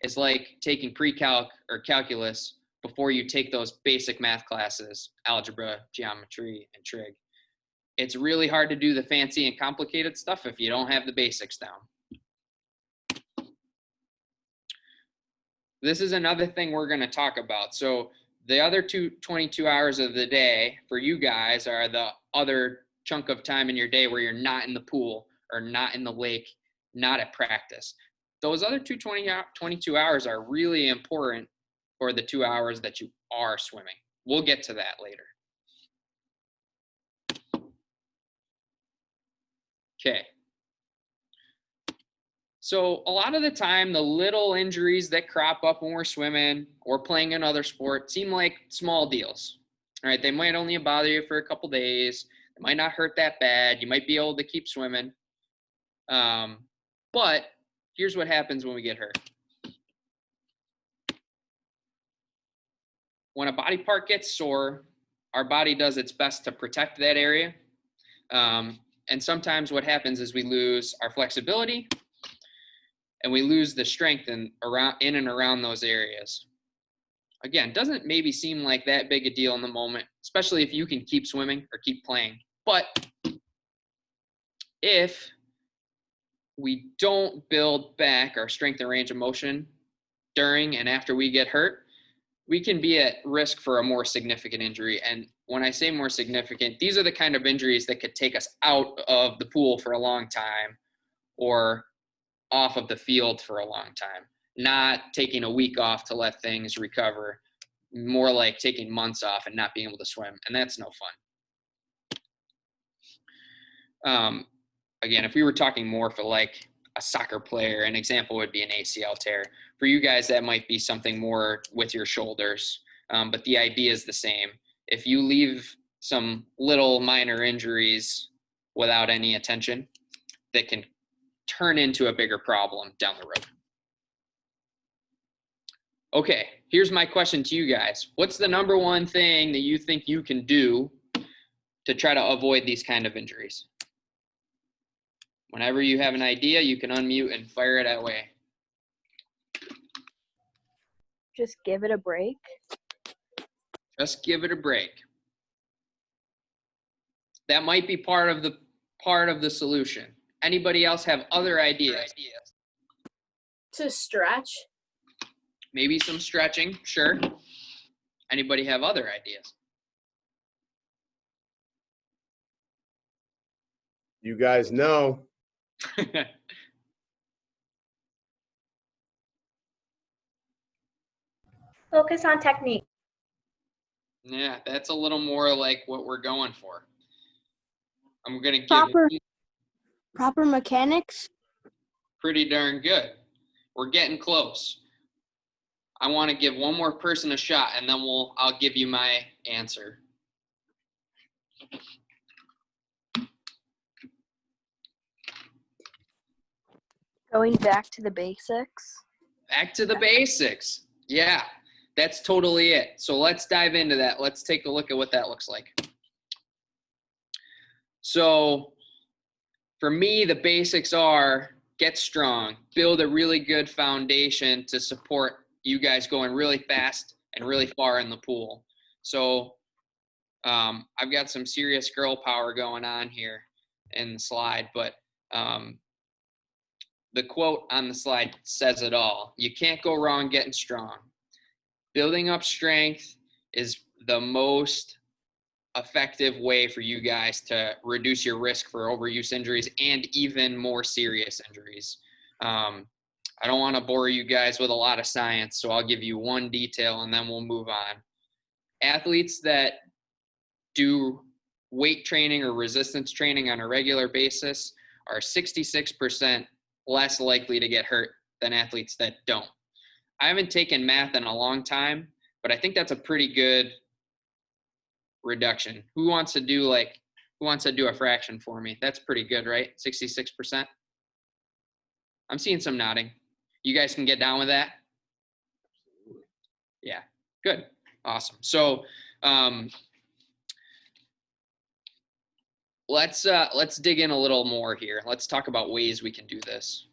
It's like taking pre-calc or calculus before you take those basic math classes, algebra, geometry, and trig. It's really hard to do the fancy and complicated stuff if you don't have the basics down. This is another thing we're going to talk about. So the other 22 hours of the day for you guys are the other chunk of time in your day where you're not in the pool or not in the lake, not at practice. Those other 22 hours are really important for the 2 hours that you are swimming. We'll get to that later. Okay. So a lot of the time, the little injuries that crop up when we're swimming or playing another sport seem like small deals. All right, they might only bother you for a couple days. It might not hurt that bad. You might be able to keep swimming. But here's what happens when we get hurt. When a body part gets sore, our body does its best to protect that area. And sometimes what happens is we lose our flexibility and we lose the strength in and around those areas. Again, doesn't maybe seem like that big a deal in the moment, especially if you can keep swimming or keep playing. But if we don't build back our strength and range of motion during and after we get hurt, we can be at risk for a more significant injury. And when I say more significant, these are the kind of injuries that could take us out of the pool for a long time or off of the field for a long time, not taking a week off to let things recover, more like taking months off and not being able to swim. And that's no fun. Again, if we were talking more for like a soccer player, an example would be an ACL tear. For you guys, that might be something more with your shoulders, but the idea is the same. If you leave some little minor injuries without any attention, that can turn into a bigger problem down the road. Okay, here's my question to you guys. What's the number one thing that you think you can do to try to avoid these kind of injuries? Whenever you have an idea, you can unmute and fire it away. Just give it a break. Just give it a break. That might be part of the solution. Anybody else have other ideas? To stretch. Maybe some stretching, sure. Anybody have other ideas? You guys know. Focus on technique. Yeah, that's a little more like what we're going for. I'm going to give Proper mechanics. Pretty darn good. We're getting close. I want to give one more person a shot, and then I'll give you my answer. Going back to the basics. Back to the basics. Yeah, that's totally it. So let's dive into that. Let's take a look at what that looks like. So for me, the basics are get strong, build a really good foundation to support you guys going really fast and really far in the pool. So I've got some serious girl power going on here in the slide, but the quote on the slide says it all. You can't go wrong getting strong. Building up strength is the most effective way for you guys to reduce your risk for overuse injuries and even more serious injuries. I don't want to bore you guys with a lot of science, so I'll give you one detail and then we'll move on. Athletes that do weight training or resistance training on a regular basis are 66% less likely to get hurt than athletes that don't. I haven't taken math in a long time, but I think that's a pretty good reduction. Who wants to do a fraction for me? That's pretty good, right? 66%. I'm seeing some nodding. You guys can get down with that? Yeah, good. Awesome. So let's dig in a little more here. Let's talk about ways we can do this.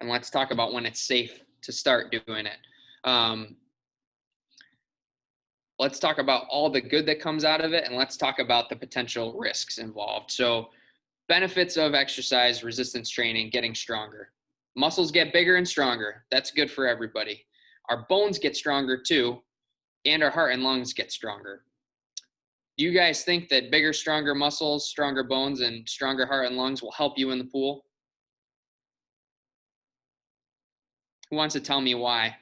and let's talk about when it's safe to start doing it. Let's talk about all the good that comes out of it, and let's talk about the potential risks involved. So benefits of exercise, resistance training, getting stronger. Muscles get bigger and stronger. That's good for everybody. Our bones get stronger too, and our heart and lungs get stronger. Do you guys think that bigger, stronger muscles, stronger bones, and stronger heart and lungs will help you in the pool? Who wants to tell me why?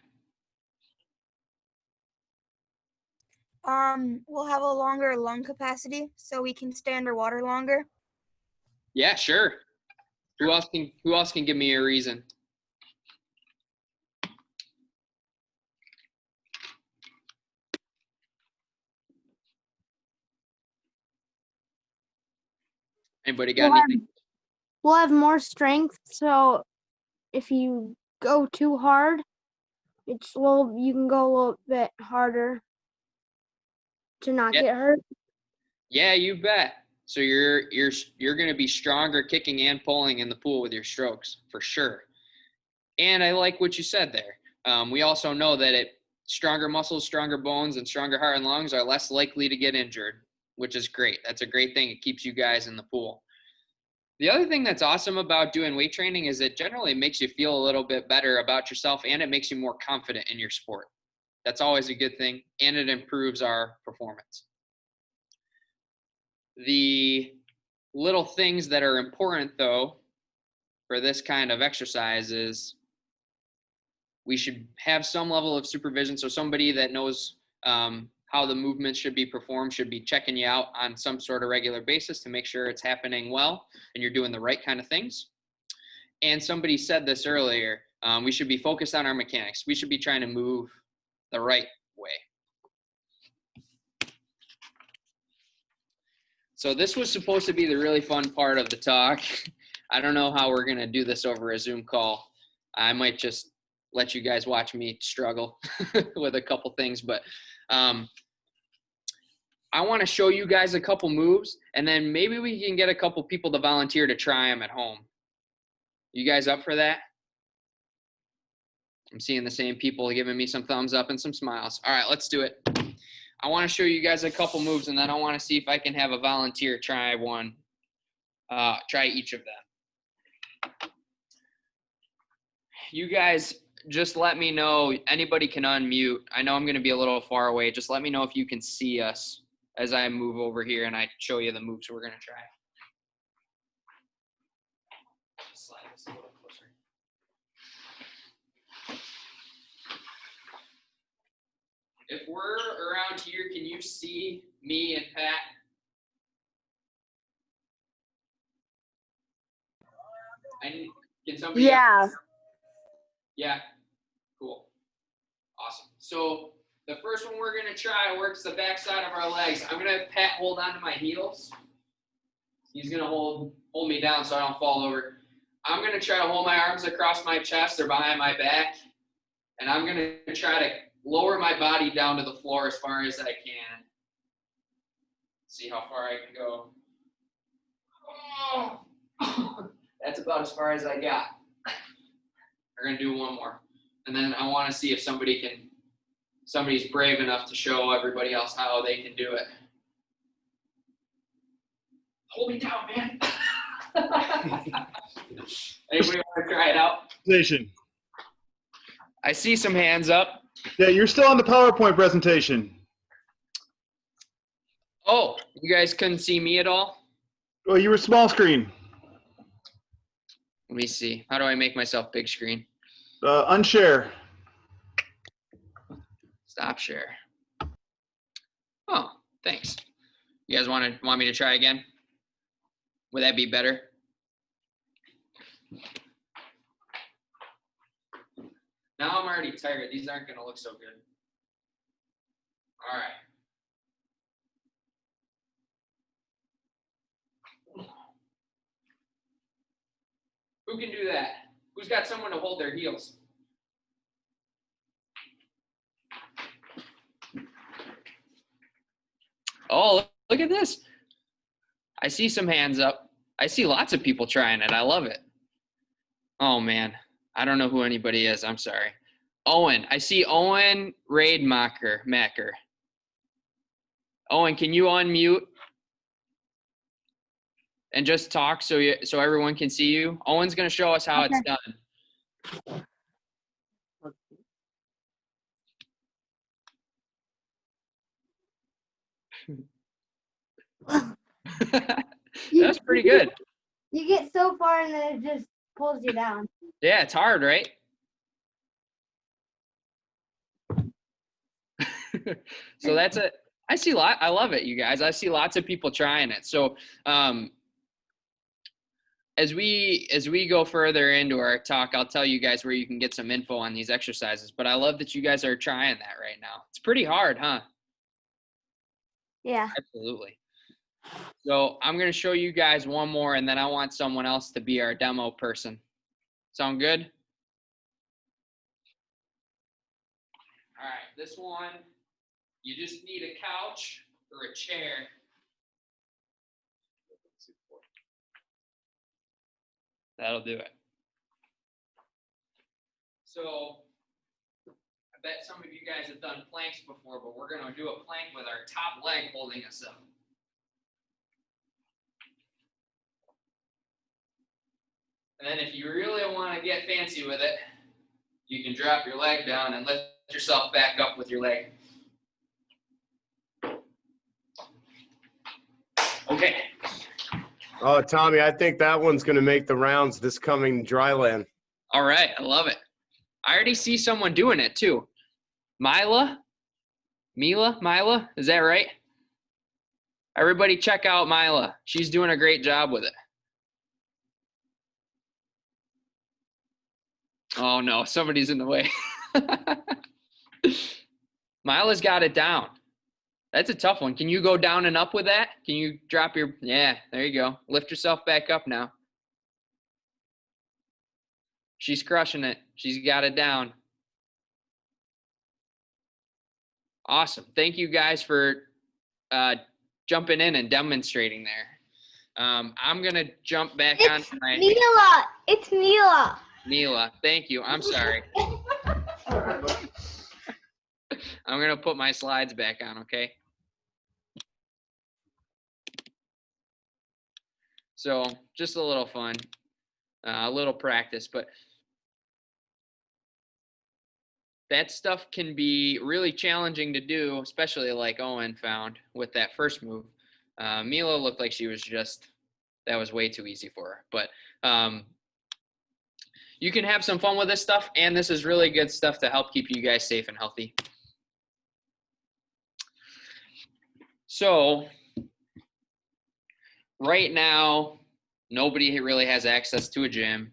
We'll have a longer lung capacity, so we can stay underwater longer. Yeah, sure. Who else can give me a reason? Anybody got anything? We'll have more strength, so if you go too hard, you can go a little bit harder to not get hurt. Yeah, you bet. So you're going to be stronger kicking and pulling in the pool with your strokes for sure. And I like what you said there. We also know that stronger muscles, stronger bones, and stronger heart and lungs are less likely to get injured, which is great. That's a great thing. It keeps you guys in the pool. The other thing that's awesome about doing weight training is it generally makes you feel a little bit better about yourself, and it makes you more confident in your sport. That's always a good thing, and it improves our performance. The little things that are important, though, for this kind of exercise is we should have some level of supervision. So somebody that knows how the movements should be performed should be checking you out on some sort of regular basis to make sure it's happening well and you're doing the right kind of things. And somebody said this earlier, we should be focused on our mechanics. We should be trying to move the right way. So this was supposed to be the really fun part of the talk. I don't know how we're going to do this over a Zoom call. I might just let you guys watch me struggle with a couple things, but I want to show you guys a couple moves, and then maybe we can get a couple people to volunteer to try them at home. You guys up for that? I'm seeing the same people giving me some thumbs up and some smiles. All right, let's do it. I want to show you guys a couple moves, and then I want to see if I can have a volunteer try each of them. You guys just let me know. Anybody can unmute. I know I'm going to be a little far away. Just let me know if you can see us as I move over here and I show you the moves we're going to try. Slide this a little closer. If we're around here, can you see me and Pat? Can somebody else? Yeah, cool. Awesome. So the first one we're going to try works the back side of our legs. I'm going to have Pat hold onto my heels. He's going to hold me down so I don't fall over. I'm going to try to hold my arms across my chest or behind my back. And I'm going to try to lower my body down to the floor as far as I can. See how far I can go. Oh. That's about as far as I got. We're going to do one more. And then I want to see if somebody's brave enough to show everybody else how they can do it. Hold me down, man. Anybody want to try it out? Presentation. I see some hands up. Yeah, you're still on the PowerPoint presentation. Oh, you guys couldn't see me at all? Well, you were small screen. Let me see. How do I make myself big screen? Unshare. Stop share. Oh, thanks. You guys want me to try again? Would that be better? Now I'm already tired. These aren't going to look so good. All right. Who can do that? Who's got someone to hold their heels? Oh, look at this. I see some hands up. I see lots of people trying it. I love it. Oh, man. I don't know who anybody is. I'm sorry. Owen. I see Owen Macker. Owen, can you unmute and just talk so everyone can see you? Owen's going to show us how it's done. That's pretty good. You get so far and then it just pulls you down. Yeah, it's hard, right? So that's it. I love it, you guys. I see lots of people trying it. So as we go further into our talk, I'll tell you guys where you can get some info on these exercises. But I love that you guys are trying that right now. It's pretty hard, huh? Yeah. Absolutely. So I'm going to show you guys one more, and then I want someone else to be our demo person. Sound good? All right, this one, you just need a couch or a chair. That'll do it. So I bet some of you guys have done planks before, but we're going to do a plank with our top leg holding us up. And then if you really want to get fancy with it, you can drop your leg down and lift yourself back up with your leg. Okay. Oh, Tommy, I think that one's going to make the rounds this coming dryland. All right. I love it. I already see someone doing it too. Mila, is that right? Everybody check out Mila. She's doing a great job with it. Oh no, somebody's in the way. Mila's got it down. That's a tough one. Can you go down and up with that? Can you drop your, yeah, there you go. Lift yourself back up now. She's crushing it. She's got it down. Awesome. Thank you guys for jumping in and demonstrating there. I'm going to jump back on my... Mila. It's Mila. Mila, thank you. I'm sorry. I'm going to put my slides back on, okay? So just a little fun, a little practice, but that stuff can be really challenging to do, especially like Owen found with that first move. Mila looked like she was that was way too easy for her. But you can have some fun with this stuff, and this is really good stuff to help keep you guys safe and healthy. So right now, nobody really has access to a gym,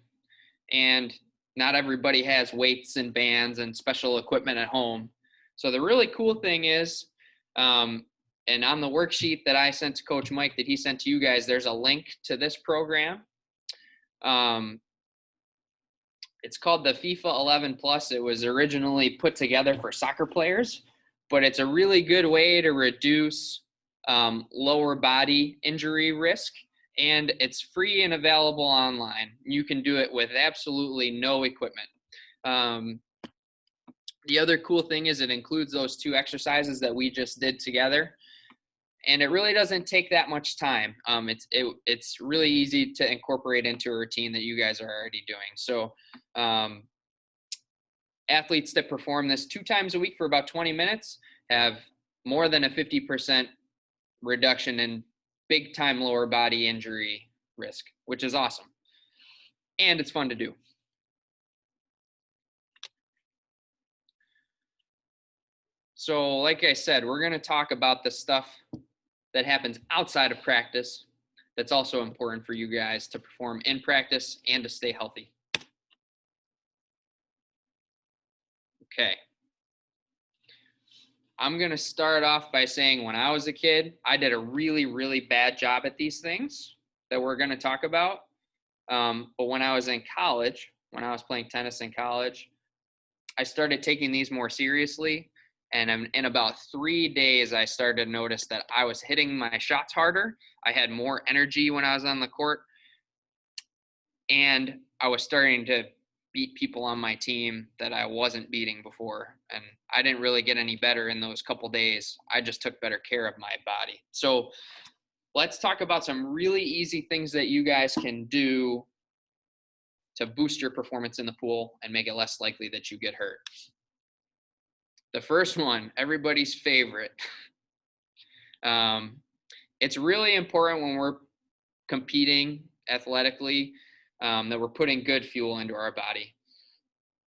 and not everybody has weights and bands and special equipment at home. So the really cool thing is, and on the worksheet that I sent to Coach Mike that he sent to you guys, there's a link to this program. It's called the FIFA 11 Plus. It was originally put together for soccer players, but it's a really good way to reduce lower body injury risk, and it's free and available online. You can do it with absolutely no equipment. The other cool thing is it includes those 2 exercises that we just did together, and it really doesn't take that much time. It's really easy to incorporate into a routine that you guys are already doing. So athletes that perform this 2 times a week for about 20 minutes have more than a 50% reduction in big time lower body injury risk, which is awesome. And it's fun to do. So like I said, we're going to talk about the stuff that happens outside of practice that's also important for you guys to perform in practice and to stay healthy. Okay. I'm going to start off by saying when I was a kid, I did a really, really bad job at these things that we're going to talk about. But when I was in college, when I was playing tennis in college, I started taking these more seriously. And in about 3 days, I started to notice that I was hitting my shots harder. I had more energy when I was on the court. And I was starting to beat people on my team that I wasn't beating before. And I didn't really get any better in those couple days. I just took better care of my body. So let's talk about some really easy things that you guys can do to boost your performance in the pool and make it less likely that you get hurt. The first one, everybody's favorite. It's really important when we're competing athletically that we're putting good fuel into our body.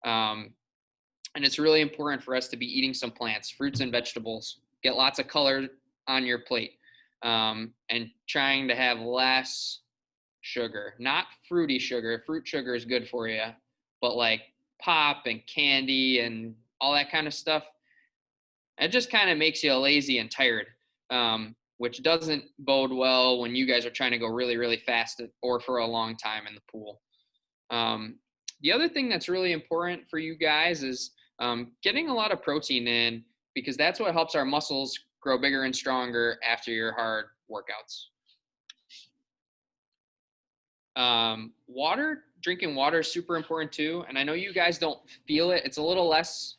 And it's really important for us to be eating some plants, fruits and vegetables. Get lots of color on your plate, and trying to have less sugar, not fruity sugar. Fruit sugar is good for you, but like pop and candy and all that kind of stuff, it just kind of makes you lazy and tired, which doesn't bode well when you guys are trying to go really, really fast or for a long time in the pool. The other thing that's really important for you guys is getting a lot of protein in, because that's what helps our muscles grow bigger and stronger after your hard workouts. Drinking water is super important too. And I know you guys don't feel it. It's a little less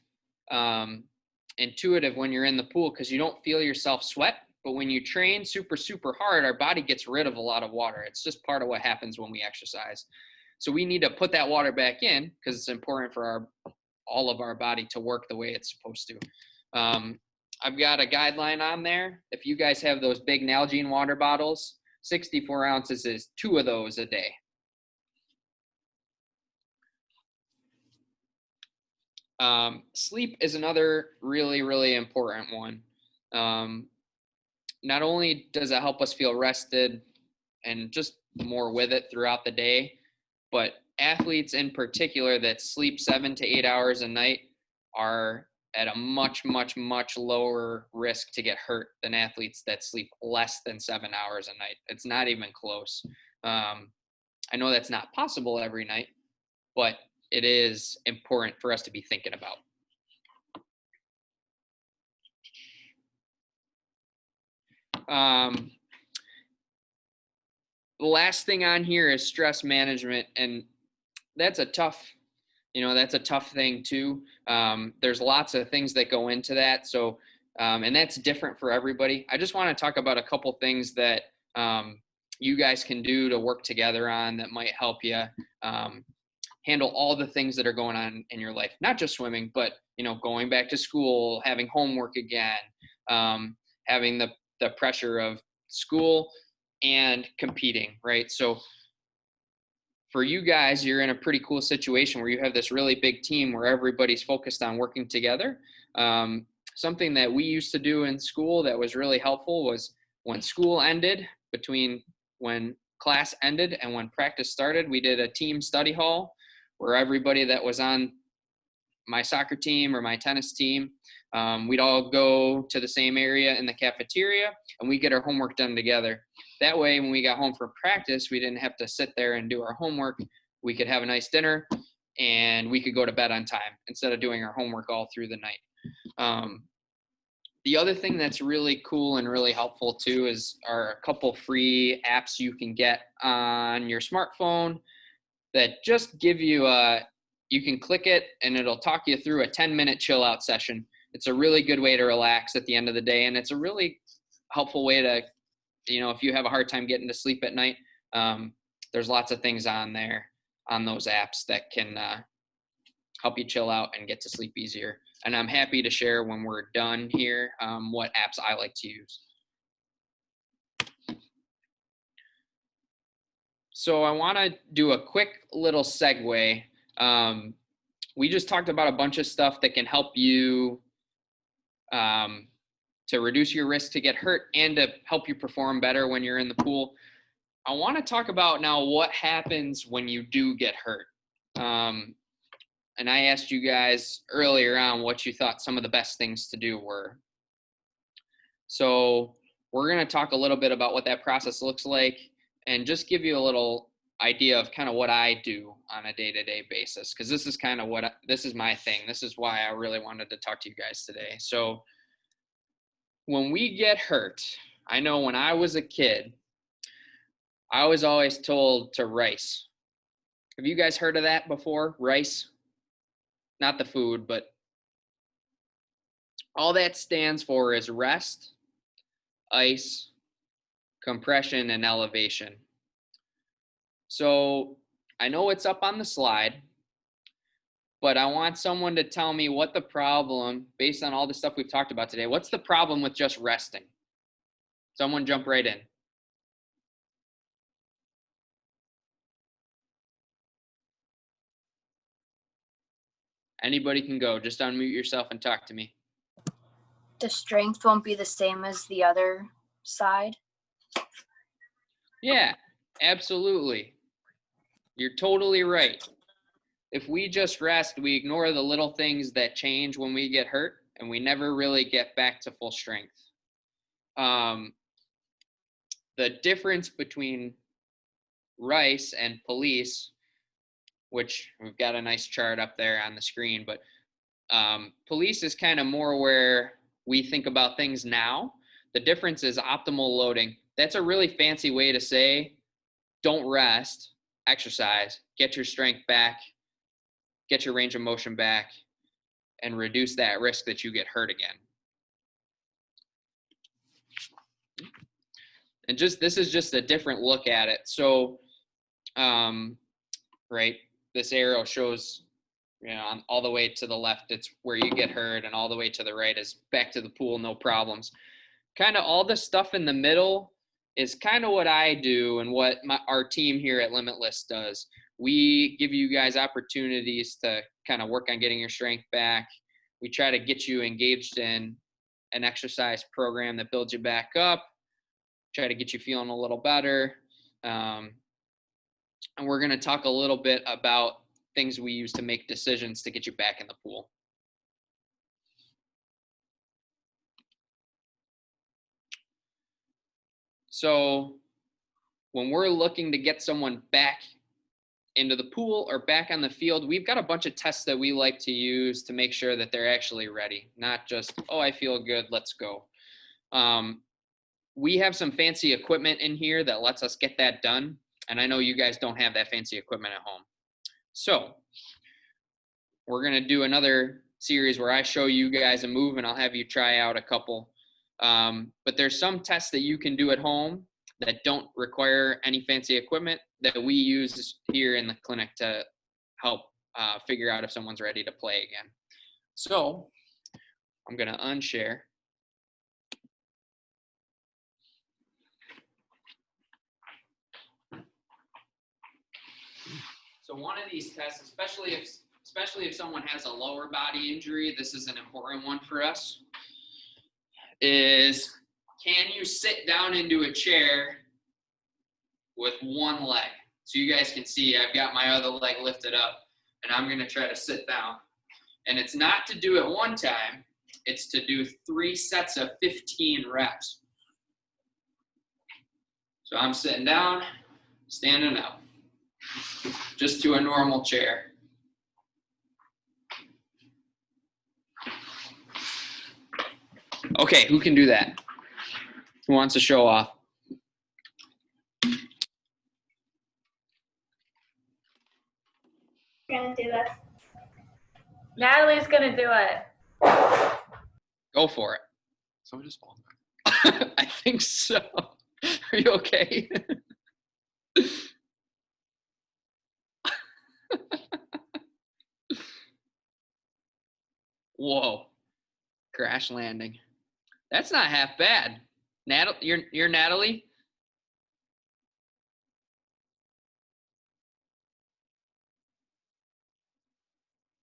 intuitive when you're in the pool because you don't feel yourself sweat. But when you train super, super hard, our body gets rid of a lot of water. It's just part of what happens when we exercise. So we need to put that water back in because it's important for all of our body to work the way it's supposed to. I've got a guideline on there. If you guys have those big Nalgene water bottles, 64 ounces is 2 of those a day. Sleep is another really, really important one. Not only does it help us feel rested and just more with it throughout the day, but athletes in particular that sleep 7 to 8 hours a night are at a much, much, much lower risk to get hurt than athletes that sleep less than 7 hours a night. It's not even close. I know that's not possible every night, but it is important for us to be thinking about. The last thing on here is stress management, and that's a tough thing too. There's lots of things that go into that. So, and that's different for everybody. I just want to talk about a couple things that you guys can do to work together on that might help you handle all the things that are going on in your life, not just swimming, but, going back to school, having homework again, having the pressure of school and competing, right? So for you guys, you're in a pretty cool situation where you have this really big team where everybody's focused on working together. Something that we used to do in school that was really helpful was when school ended, between when class ended and when practice started, we did a team study hall where everybody that was on my soccer team or my tennis team, we'd all go to the same area in the cafeteria and we get our homework done together. That way, when we got home from practice, we didn't have to sit there and do our homework. We could have a nice dinner and we could go to bed on time instead of doing our homework all through the night. The other thing that's really cool and really helpful too are a couple free apps you can get on your smartphone that just give you you can click it and it'll talk you through a 10-minute chill out session. It's a really good way to relax at the end of the day. And it's a really helpful way to, if you have a hard time getting to sleep at night, there's lots of things on there, on those apps that can help you chill out and get to sleep easier. And I'm happy to share when we're done here what apps I like to use. So I want to do a quick little segue. We just talked about a bunch of stuff that can help you to reduce your risk to get hurt and to help you perform better when you're in the pool. I want to talk about now what happens when you do get hurt. And I asked you guys earlier on what you thought some of the best things to do were. So we're going to talk a little bit about what that process looks like and just give you a little idea of kind of what I do on a day-to-day basis, because this is kind of this is my thing. This is why I really wanted to talk to you guys today. So when we get hurt, I know when I was a kid, I was always told to rice. Have you guys heard of that before? Rice? Not the food, but all that stands for is rest, ice, compression, and elevation. So I know it's up on the slide, but I want someone to tell me what the problem, based on all the stuff we've talked about today, what's the problem with just resting? Someone jump right in. Anybody can go. Just unmute yourself and talk to me. The strength won't be the same as the other side. Yeah, absolutely. You're totally right. If we just rest, we ignore the little things that change when we get hurt, and we never really get back to full strength. The difference between rice and police, which we've got a nice chart up there on the screen, but police is kind of more where we think about things now. The difference is optimal loading. That's a really fancy way to say don't rest, exercise, get your strength back, get your range of motion back, and reduce that risk that you get hurt again. And this is just a different look at it. So, right, this arrow shows, all the way to the left, it's where you get hurt, and all the way to the right is back to the pool, no problems. Kind of all the stuff in the middle is kind of what I do and what our team here at Limitless does. We give you guys opportunities to kind of work on getting your strength back. We try to get you engaged in an exercise program that builds you back up, try to get you feeling a little better. And we're going to talk a little bit about things we use to make decisions to get you back in the pool. So when we're looking to get someone back into the pool or back on the field, we've got a bunch of tests that we like to use to make sure that they're actually ready, not just, oh, I feel good, let's go. We have some fancy equipment in here that lets us get that done, and I know you guys don't have that fancy equipment at home. So we're going to do another series where I show you guys a move, and I'll have you try out a couple. But there's some tests that you can do at home that don't require any fancy equipment that we use here in the clinic to help figure out if someone's ready to play again. So I'm going to unshare. So one of these tests, especially if someone has a lower body injury, this is an important one for us, is can you sit down into a chair with one leg? So you guys can see I've got my other leg lifted up, and I'm going to try to sit down. And it's not to do it one time. It's to do 3 sets of 15 reps. So I'm sitting down, standing up, just to a normal chair. Okay, who can do that? Who wants to show off? Gonna do this. Natalie's gonna do it. Go for it. Someone just fall back. I think so. Are you okay? Whoa. Crash landing. That's not half bad. You're Natalie?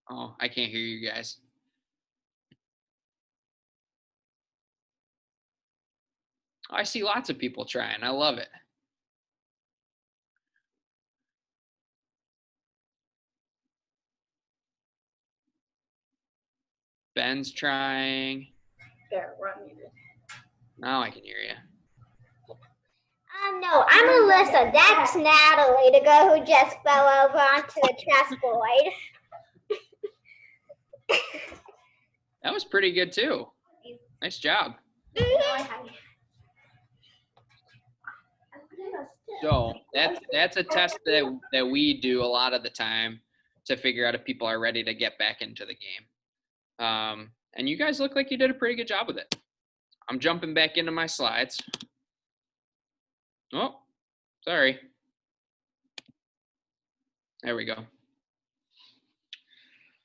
Oh, I can't hear you guys. I see lots of people trying. I love it. Ben's trying. There, we're unmuted. Now I can hear you. No, I'm Alyssa. That's Natalie, the girl who just fell over onto the chessboard. That was pretty good too. Nice job. So that's a test that we do a lot of the time to figure out if people are ready to get back into the game. And you guys look like you did a pretty good job with it. I'm jumping back into my slides. Oh, sorry. There we go.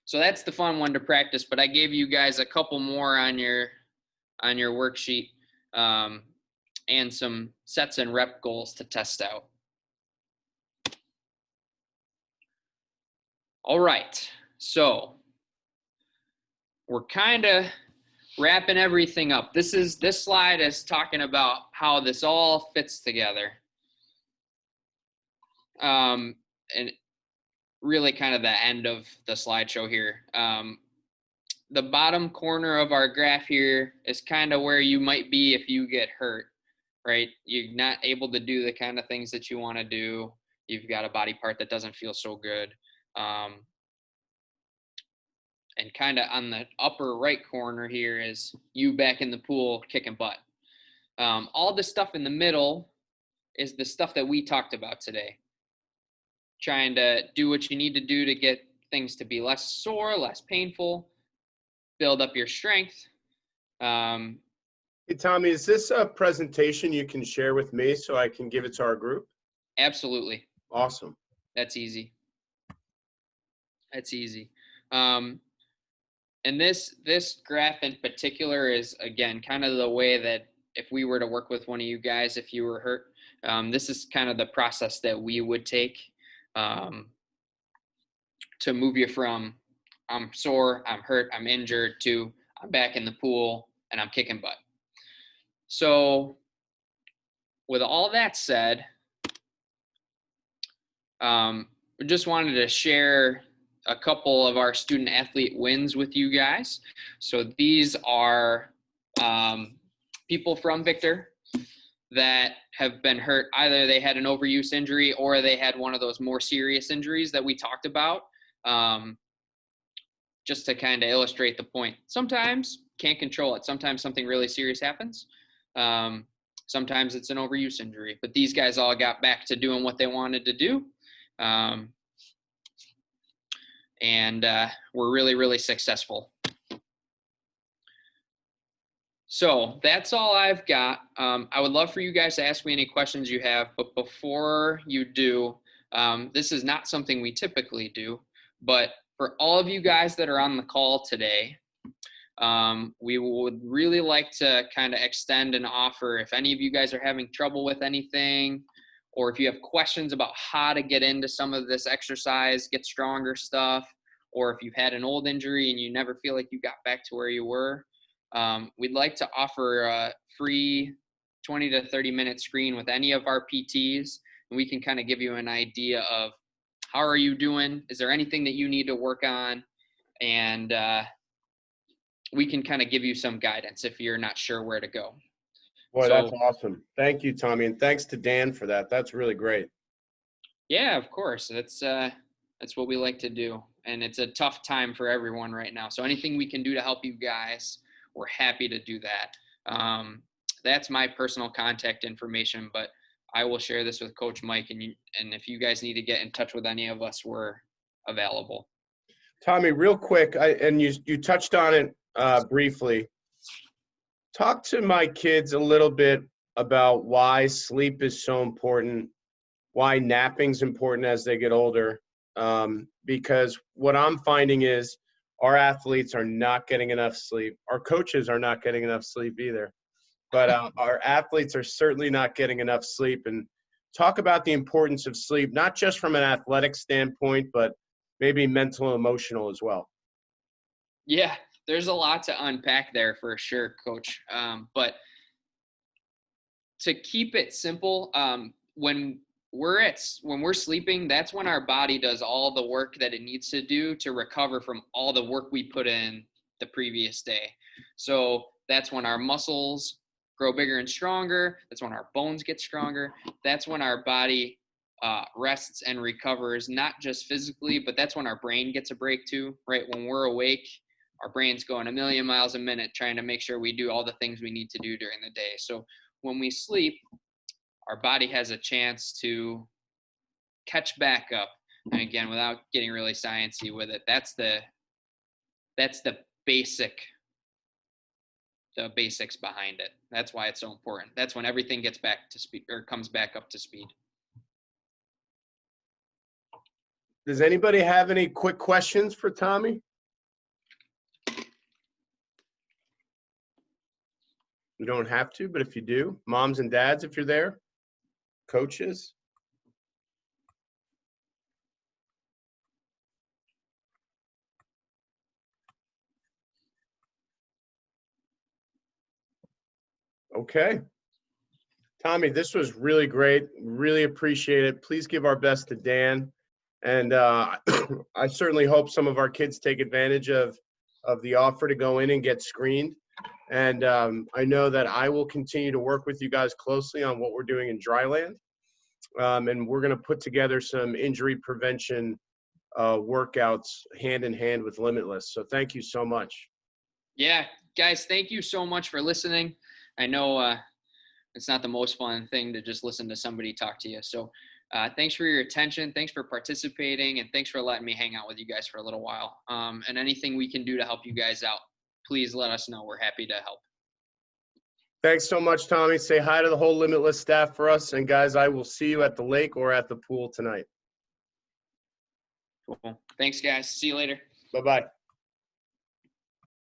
So that's the fun one to practice, but I gave you guys a couple more on your worksheet, and some sets and rep goals to test out. All right, so we're kind of wrapping everything up. This slide is talking about how this all fits together. And really kind of the end of the slideshow here. The bottom corner of our graph here is kind of where you might be if you get hurt, right? You're not able to do the kind of things that you want to do. You've got a body part that doesn't feel so good. And kind of on the upper right corner here is you back in the pool kicking butt. All the stuff in the middle is the stuff that we talked about today. Trying to do what you need to do to get things to be less sore, less painful, build up your strength. Hey, Tommy, is this a presentation you can share with me so I can give it to our group? Absolutely. Awesome. That's easy. That's easy. And this graph in particular is, again, kind of the way that if we were to work with one of you guys, if you were hurt, this is kind of the process that we would take to move you from I'm sore, I'm hurt, I'm injured to I'm back in the pool and I'm kicking butt. So with all that said, we just wanted to share a couple of our student athlete wins with you guys. So these are people from Victor that have been hurt. Either they had an overuse injury or they had one of those more serious injuries that we talked about, just to kind of illustrate the point. Sometimes can't control it. Sometimes something really serious happens. Sometimes it's an overuse injury, but these guys all got back to doing what they wanted to do. And we're really, really successful. So that's all I've got. I would love for you guys to ask me any questions you have, but before you do, this is not something we typically do, but for all of you guys that are on the call today, we would really like to kind of extend an offer. If any of you guys are having trouble with anything, or if you have questions about how to get into some of this exercise, get stronger stuff, or if you've had an old injury and you never feel like you got back to where you were, we'd like to offer a free 20 to 30 minute screen with any of our PTs, and we can kind of give you an idea of how are you doing? Is there anything that you need to work on? And we can kind of give you some guidance if you're not sure where to go. Boy, So, that's awesome. Thank you, Tommy. And thanks to Dan for that. That's really great. Yeah, of course. That's what we like to do. And it's a tough time for everyone right now. So anything we can do to help you guys, we're happy to do that. That's my personal contact information, but I will share this with Coach Mike, and if you guys need to get in touch with any of us, we're available. Tommy, real quick, and you touched on it briefly. Talk to my kids a little bit about why sleep is so important, why napping's important as they get older, because what I'm finding is our athletes are not getting enough sleep. Our coaches are not getting enough sleep either, but our athletes are certainly not getting enough sleep. And talk about the importance of sleep, not just from an athletic standpoint, but maybe mental and emotional as well. Yeah, there's a lot to unpack there for sure, Coach. But to keep it simple, when we're sleeping, that's when our body does all the work that it needs to do to recover from all the work we put in the previous day. So that's when our muscles grow bigger and stronger. That's when our bones get stronger. That's when our body rests and recovers, not just physically, but that's when our brain gets a break too, right? When we're awake, our brain's going a million miles a minute trying to make sure we do all the things we need to do during the day. So when we sleep, our body has a chance to catch back up. And again, without getting really sciencey with it, that's the basics behind it. That's why it's so important. That's when everything gets back to speed or comes back up to speed. Does anybody have any quick questions for Tommy? You don't have to, but if you do, moms and dads, if you're there, coaches. Okay. Tommy, this was really great. Really appreciate it. Please give our best to Dan. And I certainly hope some of our kids take advantage of the offer to go in and get screened. And I know that I will continue to work with you guys closely on what we're doing in Dryland. And we're going to put together some injury prevention workouts hand in hand with Limitless. So thank you so much. Yeah, guys, thank you so much for listening. I know it's not the most fun thing to just listen to somebody talk to you. So thanks for your attention. Thanks for participating. And thanks for letting me hang out with you guys for a little while. And anything we can do to help you guys out, please let us know. We're happy to help. Thanks so much, Tommy. Say hi to the whole Limitless staff for us. And guys, I will see you at the lake or at the pool tonight. Cool. Thanks, guys. See you later. Bye-bye.